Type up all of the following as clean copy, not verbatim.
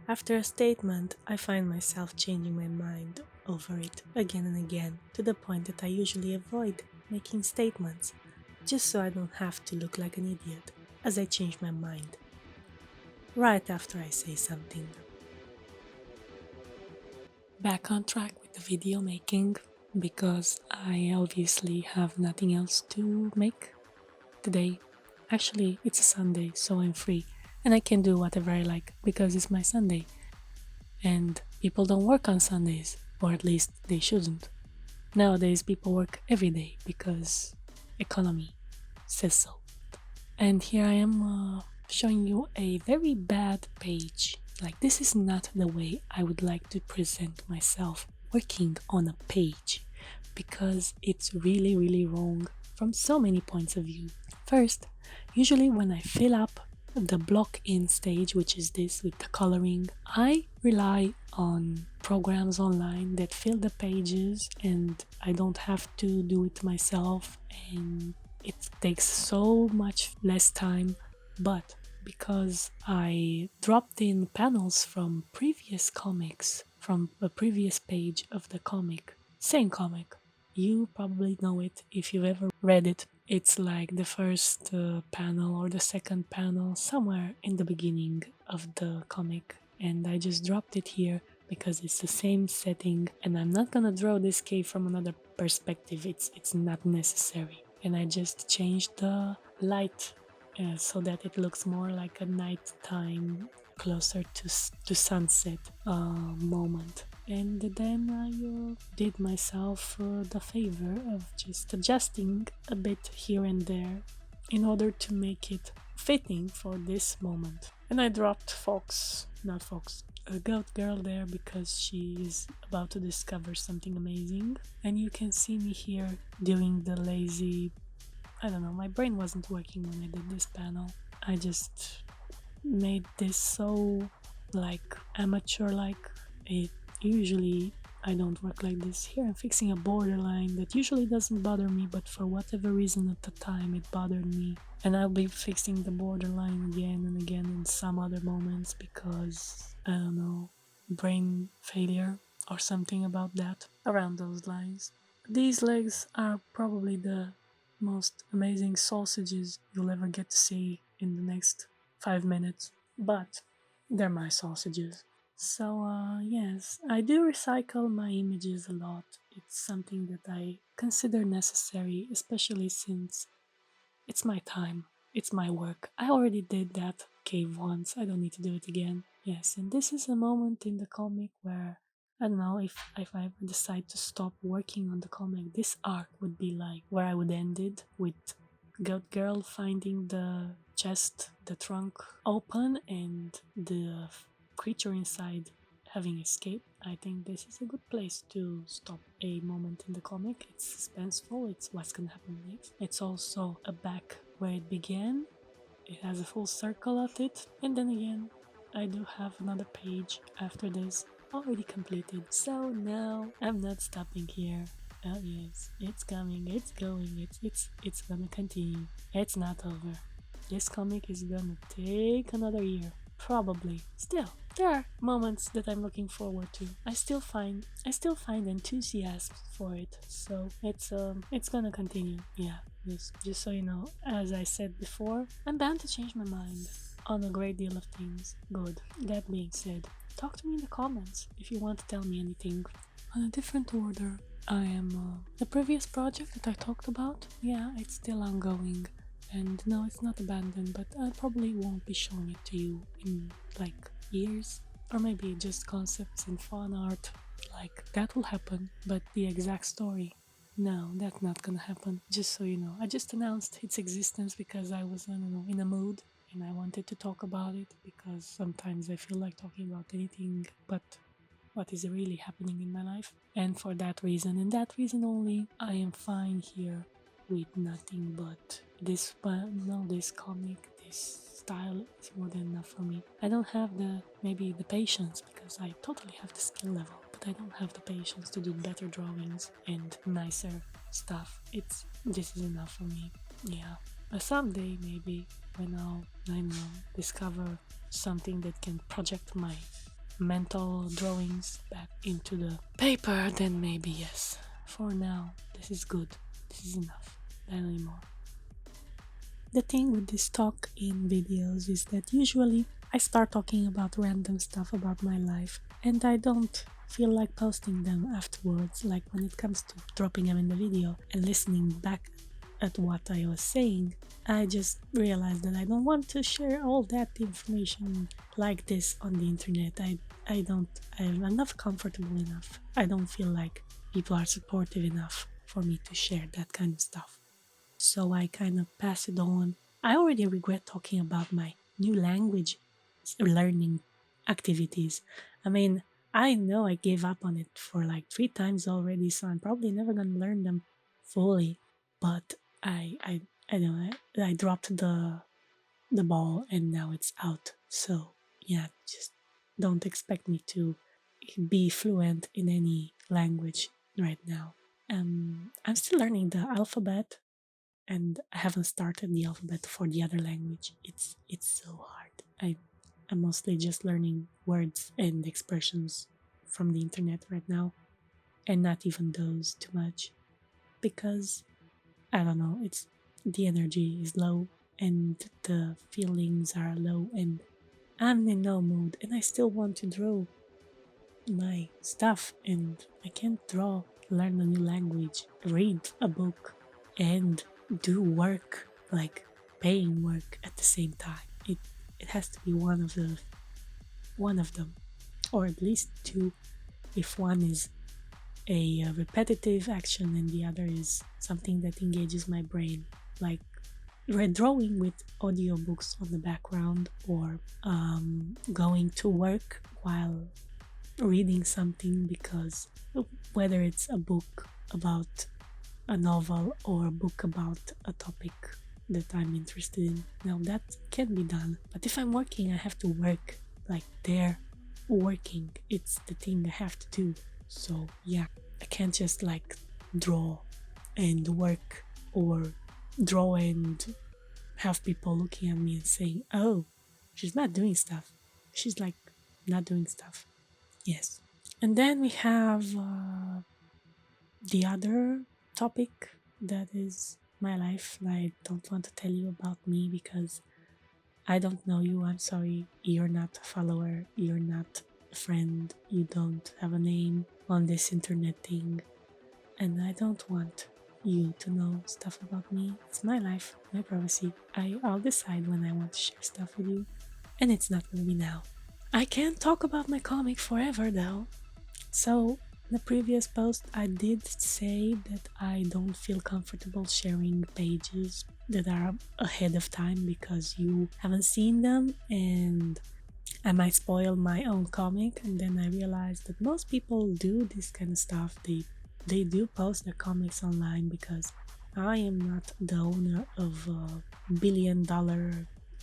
After a statement, I find myself changing my mind over it again and again to the point that I usually avoid making statements just so I don't have to look like an idiot as I change my mind right after I say something. Back on track with the video making because I obviously have nothing else to make today. Actually, it's a Sunday, so I'm free and I can do whatever I like because it's my Sunday. And people don't work on Sundays, or at least they shouldn't. Nowadays, people work every day because economy says so. And here I am showing you a very bad page. Like, this is not the way I would like to present myself working on a page because it's really, really wrong from so many points of view. First, usually when I fill up the block in stage, which is this with the coloring, I rely on programs online that fill the pages and I don't have to do it myself, and it takes so much less time. But because I dropped in panels from previous comics, from a previous page of the comic, same comic, you probably know it if you've ever read it. It's like the first panel or the second panel, somewhere in the beginning of the comic, and I just dropped it here because it's the same setting, and I'm not gonna draw this cave from another perspective. It's not necessary, and I just changed the light so that it looks more like a nighttime, closer to sunset moment. And then I did myself the favor of just adjusting a bit here and there in order to make it fitting for this moment. And I dropped a goat girl there because she is about to discover something amazing. And you can see me here doing the lazy, I don't know, my brain wasn't working when I did this panel. I just made this so like amateur like. It usually I don't work like this. Here I'm fixing a borderline that usually doesn't bother me, but for whatever reason at the time it bothered me, and I'll be fixing the borderline again and again in some other moments because I don't know, brain failure or something about that around those lines. These legs are probably the most amazing sausages you'll ever get to see in the next 5 minutes, but they're my sausages. So, yes, I do recycle my images a lot. It's something that I consider necessary, especially since it's my time, it's my work. I already did that cave once, I don't need to do it again. Yes, and this is a moment in the comic where I don't know if I ever decide to stop working on the comic, this arc would be like where I would end it with Goat Girl finding the chest, the trunk open, and the creature inside having escaped. I think this is a good place to stop a moment in the comic. It's suspenseful, it's what's gonna happen next. It's also a back where it began. It has a full circle at it, and then again, I do have another page after this already completed. So now I'm not stopping here. Oh yes, it's coming, it's going, it's gonna continue. It's not over. This comic is gonna take another year. Probably. Still, there are moments that I'm looking forward to. I still find enthusiasm for it. So it's gonna continue. Yeah. Just so you know, as I said before, I'm bound to change my mind on a great deal of things. Good. That being said, talk to me in the comments if you want to tell me anything. On a different order, I am the previous project that I talked about. Yeah, it's still ongoing. And no, it's not abandoned, but I probably won't be showing it to you in like years, or maybe just concepts and fan art. Like that will happen, but the exact story, no, that's not gonna happen. Just so you know, I just announced its existence because I was, I don't know, in a mood and I wanted to talk about it because sometimes I feel like talking about anything but what is really happening in my life. And for that reason, and that reason only, I am fine here with nothing but this. No, this comic, this style is more than enough for me. I don't have maybe the patience, because I totally have the skill level, but I don't have the patience to do better drawings and nicer stuff. This is enough for me. Yeah. Someday maybe when I'll, I know, discover something that can project my mental drawings back into the paper, then maybe yes. For now, this is good. This is enough. Not anymore. The thing with this talk in videos is that usually I start talking about random stuff about my life and I don't feel like posting them afterwards, like when it comes to dropping them in the video and listening back at what I was saying. I just realized that I don't want to share all that information like this on the internet. I'm not comfortable enough. I don't feel like people are supportive enough for me to share that kind of stuff. So I kind of pass it on. I already regret talking about my new language learning activities. I mean, I know I gave up on it for like 3 times already, so I'm probably never gonna learn them fully. But I know I dropped the ball and now it's out. So yeah, just don't expect me to be fluent in any language right now. I'm still learning the alphabet and I haven't started the alphabet for the other language. It's so hard. I'm mostly just learning words and expressions from the internet right now, and not even those too much because I don't know. It's the energy is low and the feelings are low, and I'm in no mood, and I still want to draw my stuff, and I can't draw, learn a new language, read a book, and do work, like paying work at the same time. It has to be one of them, or at least two, if one is a repetitive action and the other is something that engages my brain, like red drawing with audiobooks on the background, or going to work while reading something, because whether it's a book about a novel or a book about a topic that I'm interested in, now that can be done. But if I'm working, I have to work like they're working. It's the thing I have to do. So yeah, I can't just like draw and work, or draw and have people looking at me and saying, oh, she's not doing stuff. She's like not doing stuff. Yes. And then we have the other topic that is my life. I don't want to tell you about me because I don't know you. I'm sorry. You're not a follower. You're not a friend. You don't have a name on this internet thing. And I don't want you to know stuff about me. It's my life, my privacy. I'll decide when I want to share stuff with you. And it's not going to be now. I can't talk about my comic forever though. So, in the previous post, I did say that I don't feel comfortable sharing pages that are ahead of time because you haven't seen them and I might spoil my own comic. And then I realized that most people do this kind of stuff. They do post their comics online because I am not the owner of a $1 billion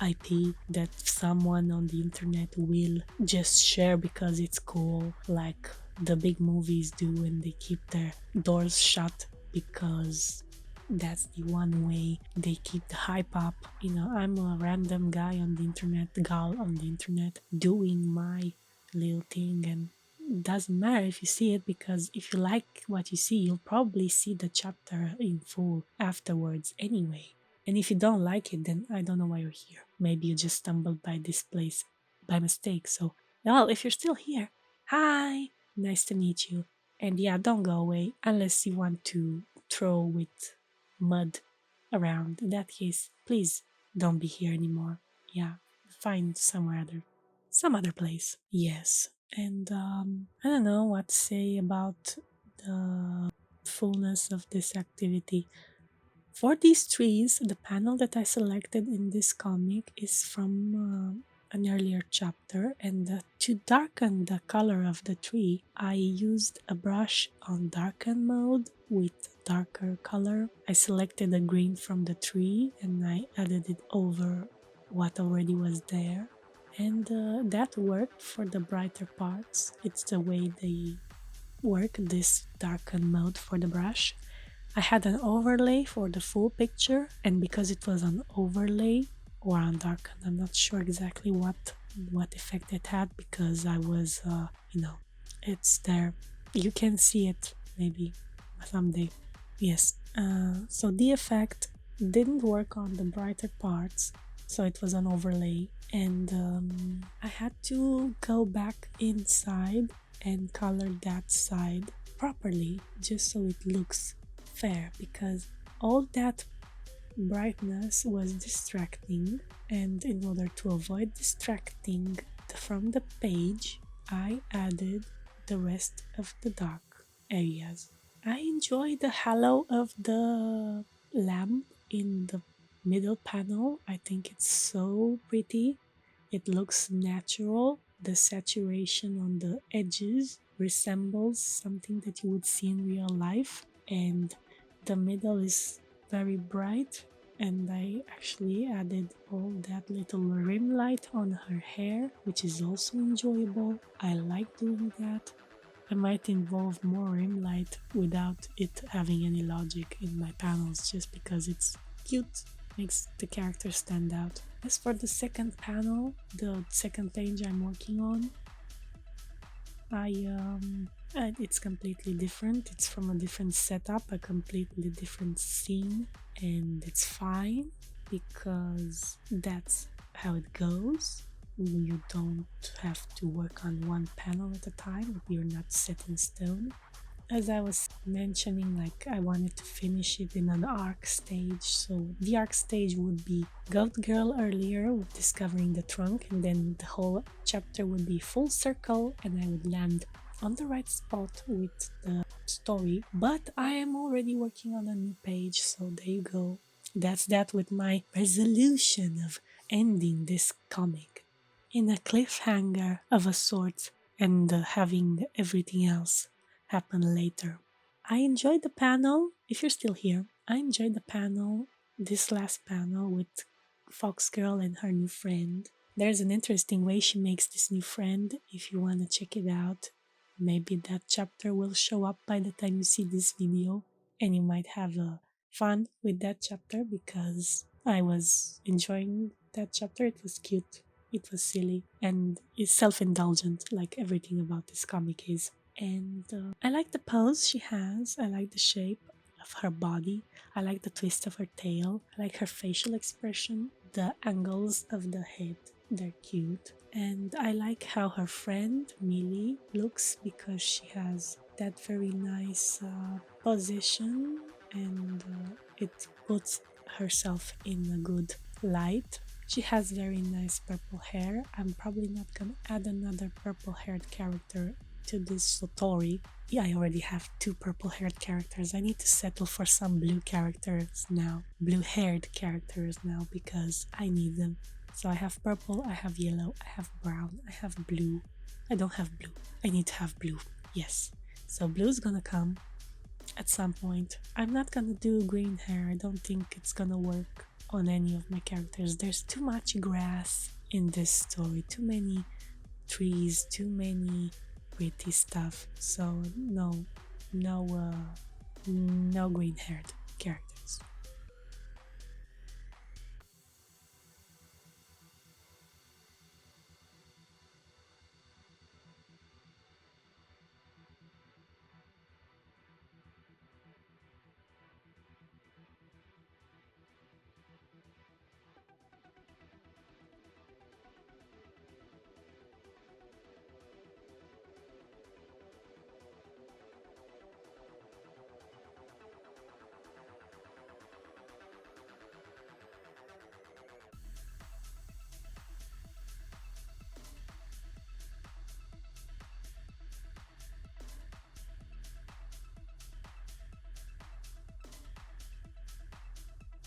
IP that someone on the internet will just share because it's cool, like the big movies do, and they keep their doors shut because that's the one way they keep the hype up. You know, I'm a random guy on the internet, gal on the internet, doing my little thing, and it doesn't matter if you see it, because if you like what you see, you'll probably see the chapter in full afterwards anyway. And if you don't like it, then I don't know why you're here. Maybe you just stumbled by this place by mistake. So, well, if you're still here, hi, nice to meet you. And yeah, don't go away unless you want to throw with mud around. In that case, please don't be here anymore. Yeah, find some other place. Yes, and I don't know what to say about the fullness of this activity. For these trees, the panel that I selected in this comic is from an earlier chapter, and to darken the color of the tree, I used a brush on darken mode with darker color. I selected the green from the tree and I added it over what already was there, and that worked for the brighter parts. It's the way they work, this darken mode for the brush. I had an overlay for the full picture, and because it was an overlay or on darken, I'm not sure exactly what what effect it had because I was, it's there. You can see it maybe someday. Yes. So the effect didn't work on the brighter parts, so it was an overlay, and I had to go back inside and color that side properly just so it looks fair because all that brightness was distracting, and in order to avoid distracting from the page, I added the rest of the dark areas. I enjoy the halo of the lamp in the middle panel. I think it's so pretty. It looks natural. The saturation on the edges resembles something that you would see in real life, and the middle is very bright. And I actually added all that little rim light on her hair, which is also enjoyable. I like doing that. I might involve more rim light without it having any logic in my panels just because it's cute, makes the character stand out. As for the second panel, the second page I'm working on, it's completely different. It's from a different setup, a completely different scene, and it's fine because that's how it goes. You don't have to work on one panel at a time. You're not set in stone. As I was mentioning, like I wanted to finish it in an arc stage. So the arc stage would be Goat Girl earlier with discovering the trunk, and then the whole chapter would be full circle, and I would land on the right spot with the story. But I am already working on a new page, so there you go. That's that with my resolution of ending this comic in a cliffhanger of a sort and having everything else happen later. I enjoyed the panel. If you're still here, I enjoyed the panel, this last panel with Fox Girl and her new friend. There's an interesting way she makes this new friend. If you want to check it out, maybe that chapter will show up by the time you see this video, and you might have fun with that chapter because I was enjoying that chapter. It was cute, it was silly, and it's self indulgent, like everything about this comic is. And I like the pose she has, I like the shape of her body, I like the twist of her tail, I like her facial expression, the angles of the head, they're cute. And I like how her friend Millie looks because she has that very nice position, and it puts herself in a good light. She has very nice purple hair. I'm probably not gonna add another purple haired character to this story. Yeah, I already have two purple haired characters. I need to settle for some blue characters now, blue haired characters now, because I need them. So I have purple, I have yellow, I have brown, I have blue. I don't have blue. I need to have blue. Yes. So blue is gonna come at some point. I'm not gonna do green hair. I don't think it's gonna work on any of my characters. There's too much grass in this story, too many trees, too many pretty stuff. So no green haired characters.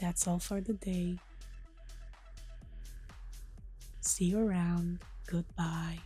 That's all for the day. See you around. Goodbye.